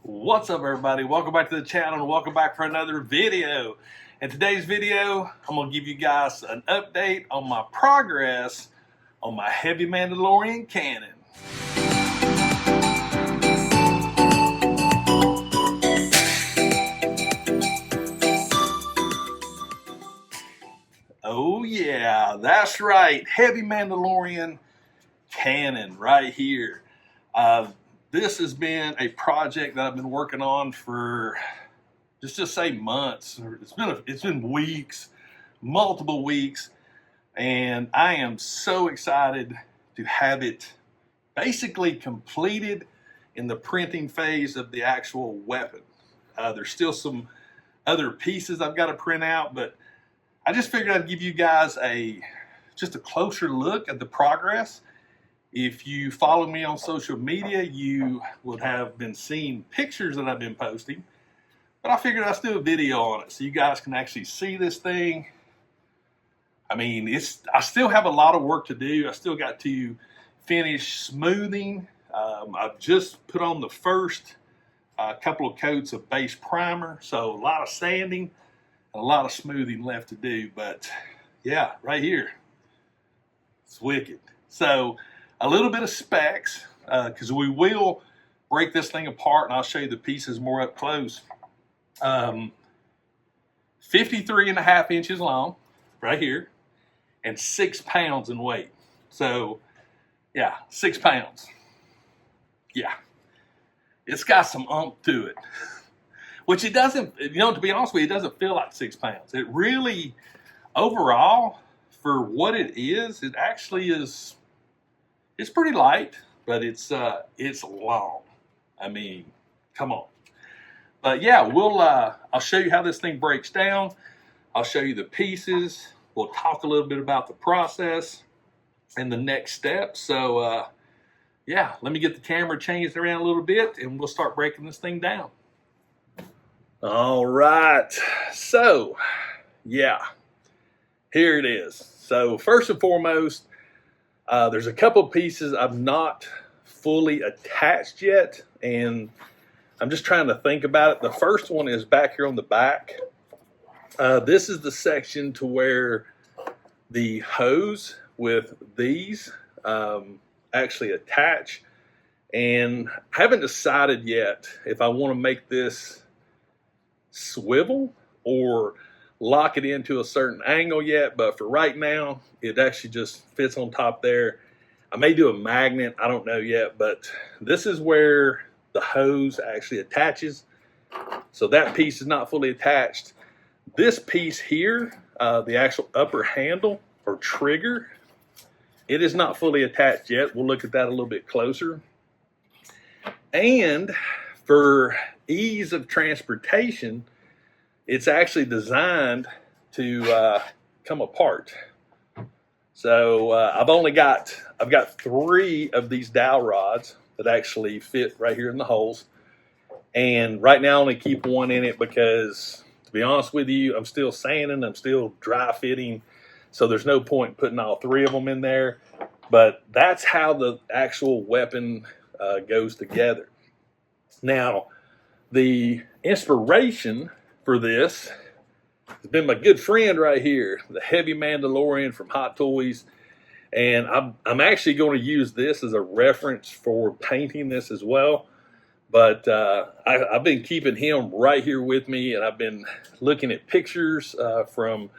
What's up, everybody? Welcome back to the channel and welcome back for another video. In today's video, I'm going to give you guys an update on my progress on my Heavy Mandalorian Cannon. Oh yeah, that's right. Heavy Mandalorian Cannon right here. This has been a project that I've been working on for just say months. It's been weeks, multiple weeks, and I am so excited to have it basically completed in the printing phase of the actual weapon. There's still some other pieces I've got to print out, but I just figured I'd give you guys just a closer look at the progress. If you follow me on social media, you would have been seeing pictures that I've been posting, but I figured I'd do a video on it so you guys can actually see this thing. I mean, I still have a lot of work to do. I still got to finish smoothing. I've just put on the first couple of coats of base primer, so a lot of sanding and a lot of smoothing left to do. But yeah, right here, it's wicked. So a little bit of specs, because we will break this thing apart and I'll show you the pieces more up close. 53.5 inches long, right here, and 6 pounds in weight. So yeah, 6 pounds. Yeah, it's got some oomph to it, which it doesn't, to be honest with you, it doesn't feel like 6 pounds. It really, overall, for what it is, it actually is. It's pretty light, but it's long. I mean, come on. But yeah, I'll show you how this thing breaks down. I'll show you the pieces. We'll talk a little bit about the process and the next steps. So yeah, let me get the camera changed around a little bit and we'll start breaking this thing down. All right, so yeah, here it is. So first and foremost, there's a couple pieces I've not fully attached yet, and I'm just trying to think about it. The first one is back here on the back. This is the section to where the hose with these actually attach, and I haven't decided yet if I want to make this swivel or lock it into a certain angle yet, but for right now it actually just fits on top there. I may do a magnet, I don't know yet, but this is where the hose actually attaches. So that piece is not fully attached. This piece here, the actual upper handle or trigger, it is not fully attached yet. We'll look at that a little bit closer. And for ease of transportation, it's actually designed to come apart. So I've got 3 of these dowel rods that actually fit right here in the holes. And right now I only keep one in it because, to be honest with you, I'm still sanding, I'm still dry fitting. So there's no point putting all 3 of them in there. But that's how the actual weapon goes together. Now, the inspiration for this has been my good friend right here, the Heavy Mandalorian from Hot Toys, and I'm actually going to use this as a reference for painting this as well. But I've been keeping him right here with me, and I've been looking at pictures from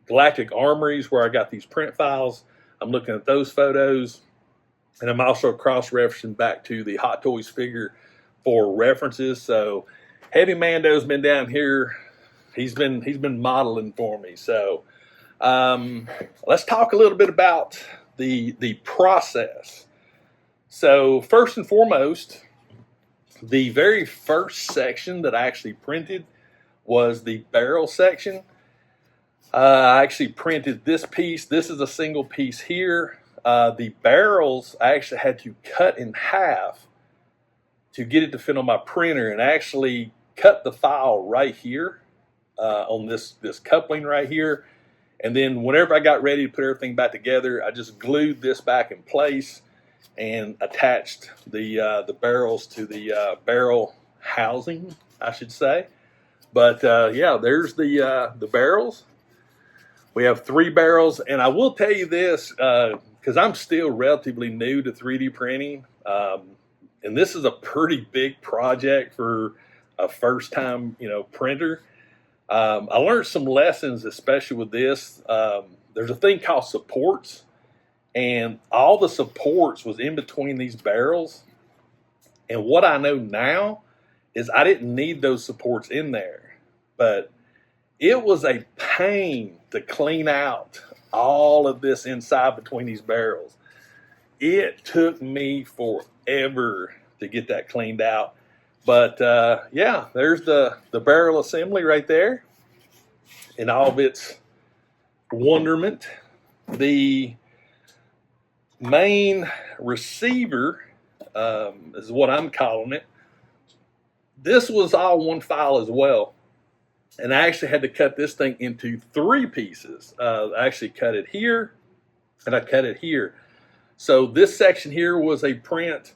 Galactic Armories where I got these print files. I'm looking at those photos, and I'm also cross-referencing back to the Hot Toys figure for references. So Heavy Mando's been down here. He's been modeling for me. So let's talk a little bit about the process. So first and foremost, the very first section that I actually printed was the barrel section. I actually printed this piece. This is a single piece here. The barrels I actually had to cut in half to get it to fit on my printer, and I actually cut the file right here on this coupling right here. And then whenever I got ready to put everything back together, I just glued this back in place and attached the barrels to the barrel housing, I should say. But yeah, there's the barrels. We have 3 barrels, and I will tell you this, because I'm still relatively new to 3D printing, and this is a pretty big project for a first-time, printer. I learned some lessons, especially with this. There's a thing called supports, and all the supports was in between these barrels. And what I know now is I didn't need those supports in there, but it was a pain to clean out all of this inside between these barrels. It took me forever to get that cleaned out. But yeah, there's the barrel assembly right there in all of its wonderment. The main receiver is what I'm calling it. This was all one file as well. And I actually had to cut this thing into 3 pieces. I actually cut it here, and I cut it here. So this section here was a print,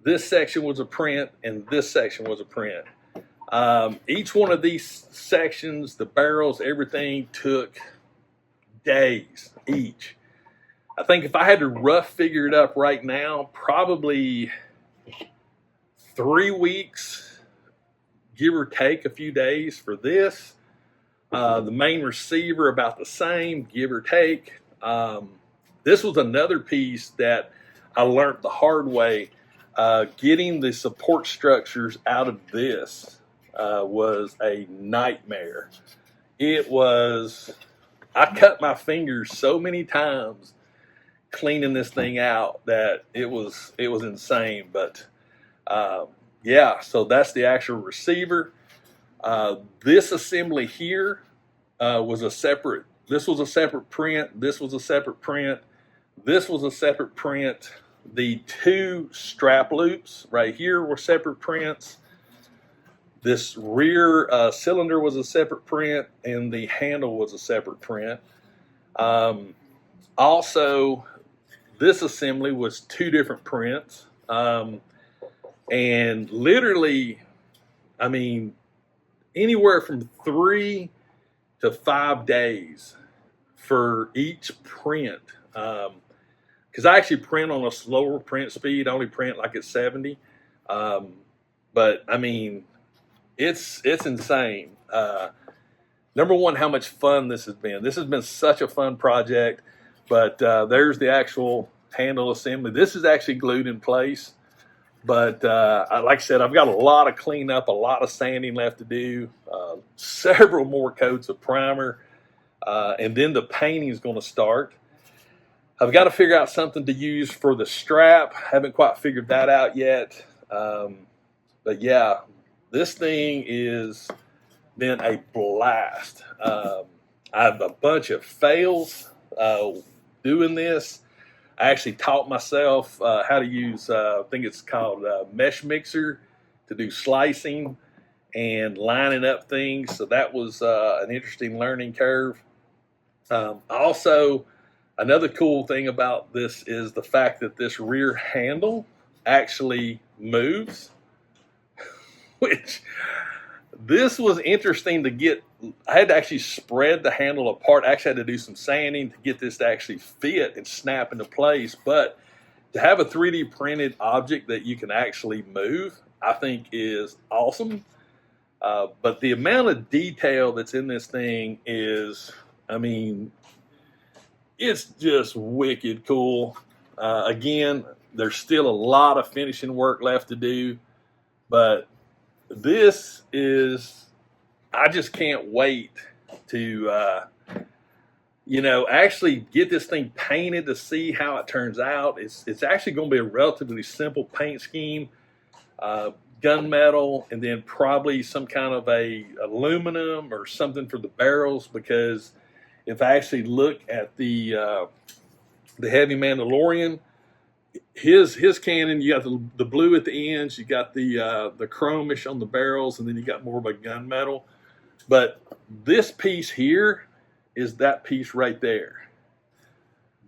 this section was a print, and this section was a print. Each one of these sections, the barrels, everything took days each. I think if I had to rough figure it up right now, probably 3 weeks, give or take a few days for this. The main receiver about the same, give or take. This was another piece that I learned the hard way. Getting the support structures out of this was a nightmare. I cut my fingers so many times cleaning this thing out that it was insane. But yeah, so that's the actual receiver. This assembly here was a separate, this was a separate print, this was a separate print, this was a separate print. The 2 strap loops right here were separate prints. This rear cylinder was a separate print, and the handle was a separate print. Also, this assembly was 2 different prints. And literally, I mean, anywhere from 3 to 5 days for each print. Because I actually print on a slower print speed. I only print like at 70. But I mean, it's insane. Number one, how much fun this has been. This has been such a fun project. But there's the actual handle assembly. This is actually glued in place. But like I said, I've got a lot of cleanup, a lot of sanding left to do, several more coats of primer, and then the painting is going to start. I've got to figure out something to use for the strap. Haven't quite figured that out yet. But yeah, this thing is been a blast. I have a bunch of fails doing this. I actually taught myself how to use, I think it's called mesh mixer to do slicing and lining up things. So that was an interesting learning curve. Also, another cool thing about this is the fact that this rear handle actually moves, which this was interesting to get. I had to actually spread the handle apart. I actually had to do some sanding to get this to actually fit and snap into place. But to have a 3D printed object that you can actually move, I think is awesome. But the amount of detail that's in this thing is, I mean, it's just wicked cool. Again, there's still a lot of finishing work left to do, but this is, I just can't wait to, actually get this thing painted to see how it turns out. It's actually going to be a relatively simple paint scheme, gunmetal, and then probably some kind of a aluminum or something for the barrels, because if I actually look at the Heavy Mandalorian, his Canon, you got the blue at the ends, you got the chromish on the barrels, and then you got more of a gunmetal. But this piece here is that piece right there,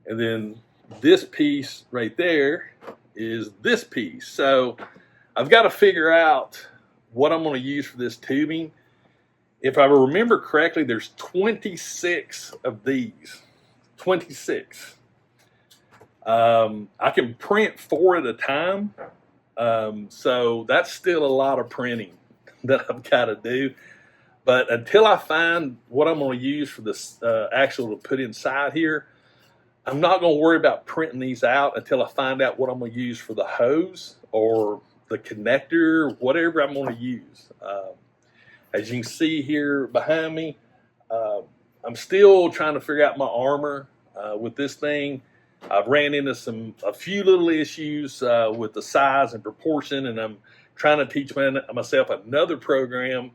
and then this piece right there is this piece. So I've got to figure out what I'm going to use for this tubing. If I remember correctly, there's 26 of these. 26. I can print 4 at a time. So that's still a lot of printing that I've got to do. But until I find what I'm going to use for this actual to put inside here, I'm not going to worry about printing these out until I find out what I'm going to use for the hose or the connector, whatever I'm going to use. As you can see here behind me, I'm still trying to figure out my armor with this thing. I've ran into a few little issues with the size and proportion, and I'm trying to teach myself another program.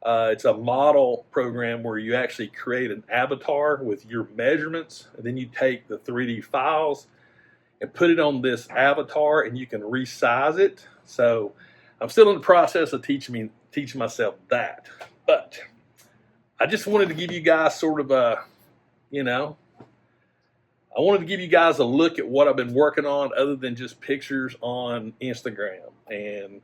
It's a model program where you actually create an avatar with your measurements, and then you take the 3D files and put it on this avatar, and you can resize it. So I'm still in the process of teaching myself that. But I just wanted to give you guys sort of a, I wanted to give you guys a look at what I've been working on other than just pictures on Instagram. And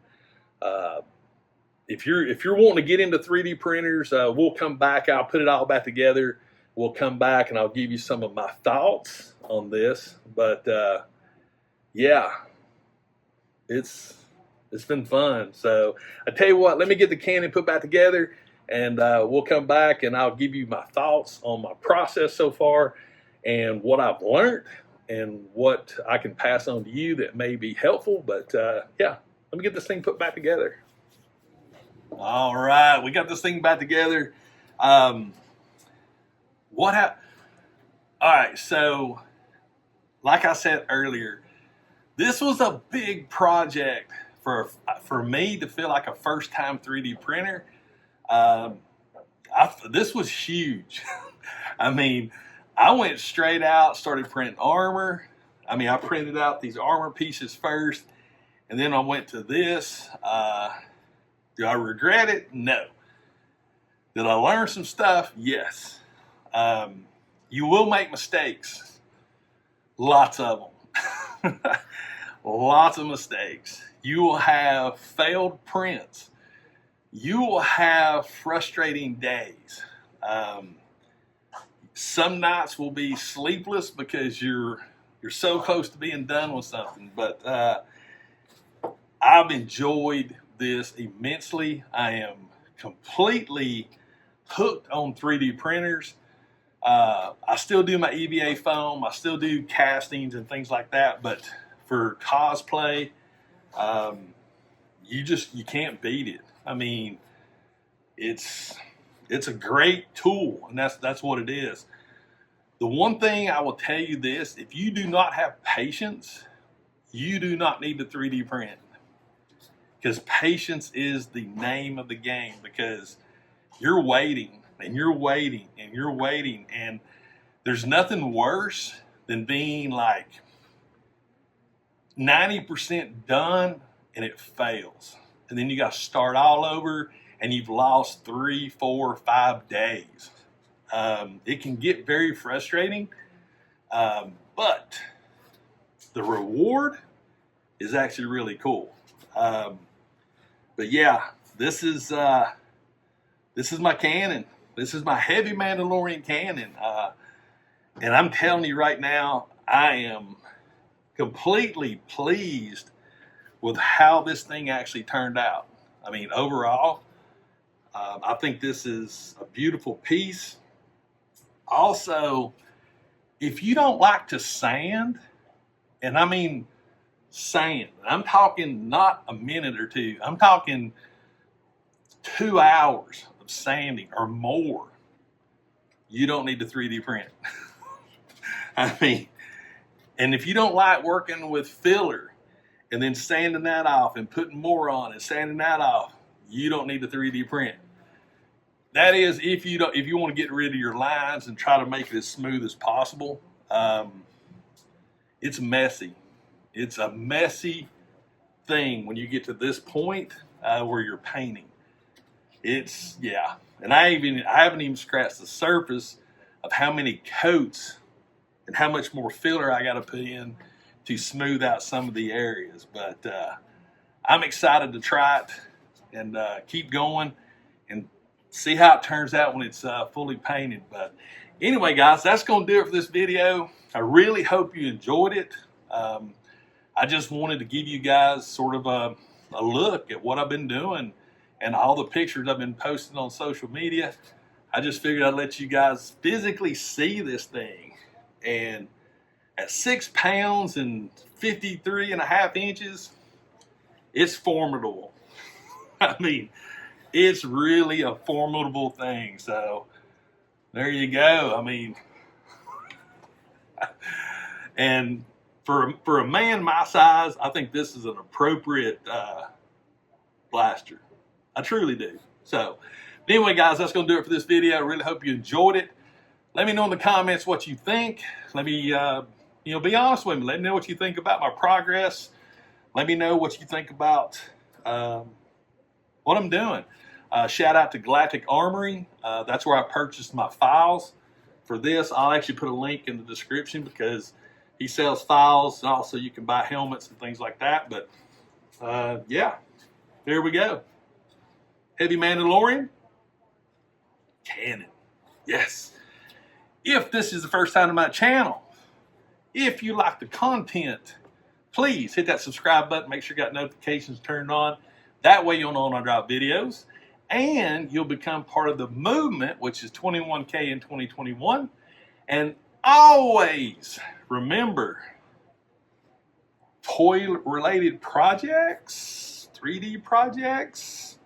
if you're wanting to get into 3D printers, we'll come back. I'll put it all back together. We'll come back and I'll give you some of my thoughts on this. But yeah, it's been fun. So I tell you what, let me get the Canon put back together, and we'll come back and I'll give you my thoughts on my process so far and what I've learned and what I can pass on to you that may be helpful. But yeah, let me get this thing put back together. All right, we got this thing back together. All right, so like I said earlier, this was a big project for me to feel like a first-time 3D printer. This was huge. I mean, I went straight out, started printing armor. I mean, I printed out these armor pieces first, and then I went to this. Do I regret it? No. Did I learn some stuff? Yes. You will make mistakes. Lots of them. Lots of mistakes. You will have failed prints. You will have frustrating days. Some nights will be sleepless because you're so close to being done with something. But I've enjoyed this immensely. I am completely hooked on 3D printers. I still do my EVA foam. I still do castings and things like that. But for cosplay, you can't beat it. I mean, it's a great tool, and that's what it is. The one thing I will tell you this: if you do not have patience, you do not need to 3D print. Because patience is the name of the game, because you're waiting and you're waiting and you're waiting, and there's nothing worse than being like 90% done and it fails. And then you got to start all over and you've lost 3, 4, 5 days. It can get very frustrating, but the reward is actually really cool. But yeah, this is my Canon. This is my Heavy Mandalorian Cannon. And I'm telling you right now, I am completely pleased with how this thing actually turned out. I mean, overall, I think this is a beautiful piece. Also, if you don't like to sand, and I mean sand, I'm talking not a minute or two, I'm talking 2 hours of sanding or more, you don't need to 3D print. I mean, and if you don't like working with filler and then sanding that off and putting more on and sanding that off, you don't need to 3D print. That is, if you want to get rid of your lines and try to make it as smooth as possible. It's messy. It's a messy thing when you get to this point where you're painting. Yeah. And I haven't even scratched the surface of how many coats and how much more filler I got to put in to smooth out some of the areas. But I'm excited to try it and keep going and see how it turns out when it's fully painted. But anyway, guys, that's going to do it for this video. I really hope you enjoyed it. I just wanted to give you guys sort of a look at what I've been doing and all the pictures I've been posting on social media. I just figured I'd let you guys physically see this thing. And at 6 pounds and 53.5 inches, it's formidable. I mean, it's really a formidable thing. So there you go. I mean, and for a man my size, I think this is an appropriate blaster. I truly do. So anyway, guys, that's going to do it for this video. I really hope you enjoyed it. Let me know in the comments what you think. Let me, be honest with me. Let me know what you think about my progress. Let me know what you think about what I'm doing. Shout out to Galactic Armory. That's where I purchased my files for this. I'll actually put a link in the description because he sells files, and also you can buy helmets and things like that. But yeah, there we go. Heavy Mandalorian Cannon. Yes. If this is the first time to my channel, if you like the content, please hit that subscribe button. Make sure you got notifications turned on. That way you'll know when I drop videos. And you'll become part of the movement, which is 21K in 2021. And always remember, toy-related projects, 3D projects,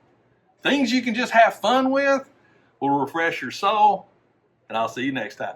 things you can just have fun with will refresh your soul. And I'll see you next time.